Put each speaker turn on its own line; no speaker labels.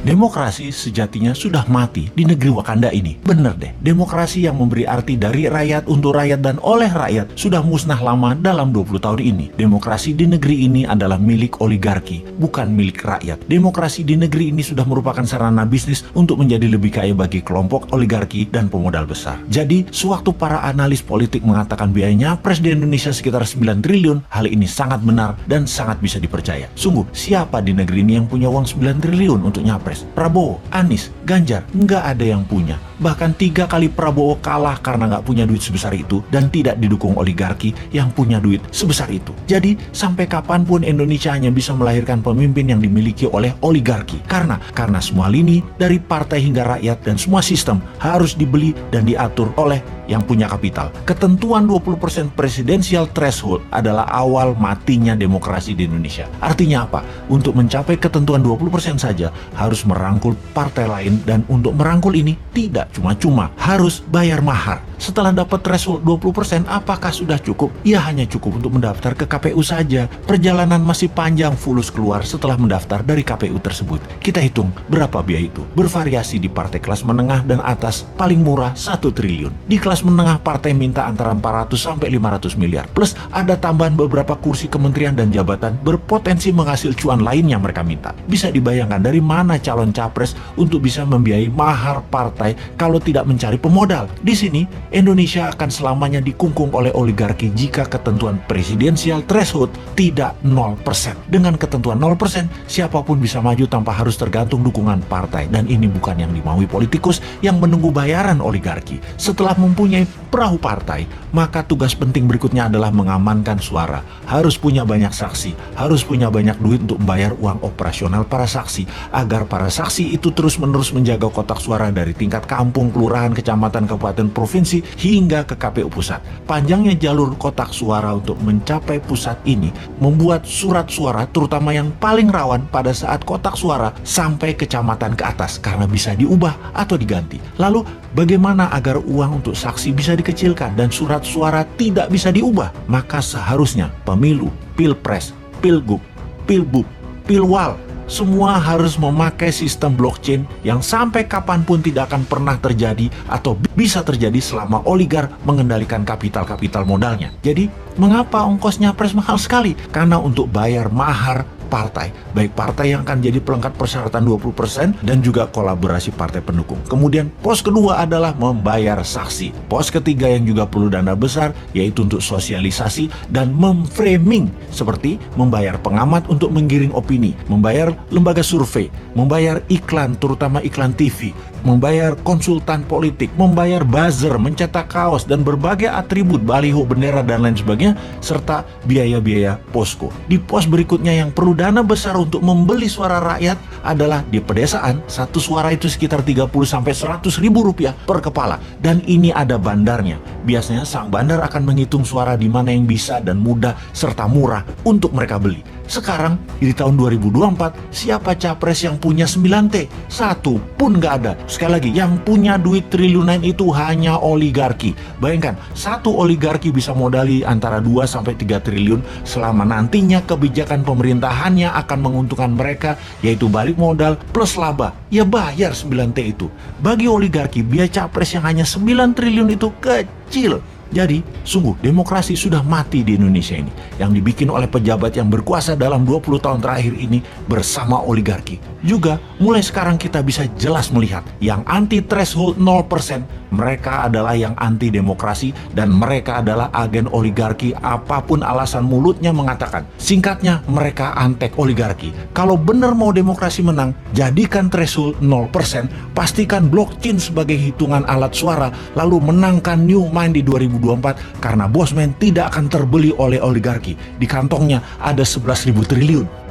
Demokrasi sejatinya sudah mati di negeri Wakanda ini. Bener deh, demokrasi yang memberi arti dari rakyat untuk rakyat dan oleh rakyat sudah musnah lama dalam 20 tahun ini. Demokrasi di negeri ini adalah milik oligarki, bukan milik rakyat. Demokrasi di negeri ini sudah merupakan sarana bisnis untuk menjadi lebih kaya bagi kelompok oligarki dan pemodal besar. Jadi, sewaktu para analis politik mengatakan biayanya Nyapres di Indonesia sekitar 9 triliun, hal ini sangat benar dan sangat bisa dipercaya. Sungguh, siapa di negeri ini yang punya uang 9 triliun untuk Nyapres? Prabowo, Anies, Ganjar, nggak ada yang punya. Bahkan 3 kali Prabowo kalah karena nggak punya duit sebesar itu dan tidak didukung oligarki yang punya duit sebesar itu. Jadi, sampai kapanpun Indonesia hanya bisa melahirkan pemimpin yang dimiliki oleh oligarki. Karena semua lini, dari partai hingga rakyat dan semua sistem harus dibeli dan diatur oleh yang punya kapital. Ketentuan 20% presidensial threshold adalah awal matinya demokrasi di Indonesia. Artinya apa? Untuk mencapai ketentuan 20% saja harus merangkul partai lain, dan untuk merangkul ini tidak cuma-cuma, harus bayar mahar. Setelah dapat threshold 20%, apakah sudah cukup? Ya, hanya cukup untuk mendaftar ke KPU saja. Perjalanan masih panjang fulus keluar setelah mendaftar dari KPU tersebut. Kita hitung berapa biaya itu. Bervariasi di partai kelas menengah dan atas, paling murah 1 triliun. Di kelas menengah, partai minta antara 400 sampai 500 miliar. Plus ada tambahan beberapa kursi kementerian dan jabatan berpotensi menghasil cuan lainnya mereka minta. Bisa dibayangkan dari mana calon capres untuk bisa membiayai mahar partai kalau tidak mencari pemodal. Di sini, Indonesia akan selamanya dikungkung oleh oligarki jika ketentuan presidensial threshold tidak 0%. Dengan ketentuan 0%, siapapun bisa maju tanpa harus tergantung dukungan partai. Dan ini bukan yang dimaui politikus yang menunggu bayaran oligarki. Setelah mempunyai perahu partai, maka tugas penting berikutnya adalah mengamankan suara. Harus punya banyak saksi, harus punya banyak duit untuk membayar uang operasional para saksi, agar para saksi itu terus-menerus menjaga kotak suara dari tingkat kampung, kelurahan, kecamatan, kabupaten, provinsi, hingga ke KPU pusat. Panjangnya jalur kotak suara untuk mencapai pusat ini membuat surat suara, terutama yang paling rawan pada saat kotak suara, sampai kecamatan ke atas karena bisa diubah atau diganti. Lalu bagaimana agar uang untuk saksi bisa dikecilkan dan surat suara tidak bisa diubah? Maka seharusnya pemilu, pilpres, pilgub, pilbub, pilwal, semua harus memakai sistem blockchain yang sampai kapanpun tidak akan pernah terjadi atau bisa terjadi selama oligark mengendalikan kapital-kapital modalnya. Jadi, mengapa ongkos Nyapres mahal sekali? Karena untuk bayar mahar partai, baik partai yang akan jadi pelengkap persyaratan 20% dan juga kolaborasi partai pendukung. Kemudian pos kedua adalah membayar saksi. Pos ketiga yang juga perlu dana besar yaitu untuk sosialisasi dan memframing, seperti membayar pengamat untuk menggiring opini, membayar lembaga survei, membayar iklan, terutama iklan TV, membayar konsultan politik, membayar buzzer, mencetak kaos dan berbagai atribut, baliho, bendera dan lain sebagainya, serta biaya-biaya posko. Di pos berikutnya yang perlu dana besar untuk membeli suara rakyat adalah di pedesaan. Satu suara itu sekitar 30 sampai 100 ribu rupiah per kepala, dan ini ada bandarnya. Biasanya sang bandar akan menghitung suara di mana yang bisa dan mudah serta murah untuk mereka beli. Sekarang di tahun 2024, siapa capres yang punya 9T? Satu pun nggak ada. Sekali lagi, yang punya duit triliunan itu hanya oligarki. Bayangkan, satu oligarki bisa modali antara 2 sampai 3 triliun selama nantinya kebijakan pemerintahannya akan menguntungkan mereka, yaitu balik modal plus laba. Ya bayar 9T itu. Bagi oligarki, biaya capres yang hanya 9 triliun itu kecil. Jadi, sungguh demokrasi sudah mati di Indonesia ini, yang dibikin oleh pejabat yang berkuasa dalam 20 tahun terakhir ini bersama oligarki. Juga, mulai sekarang kita bisa jelas melihat yang anti threshold 0%, mereka adalah yang anti demokrasi dan mereka adalah agen oligarki apapun alasan mulutnya mengatakan. Singkatnya, mereka antek oligarki. Kalau benar mau demokrasi menang, jadikan threshold 0%, pastikan blockchain sebagai hitungan alat suara, lalu menangkan New Mind di 2024 karena Bosman tidak akan terbeli oleh oligarki. Di kantongnya ada 11.000 triliun.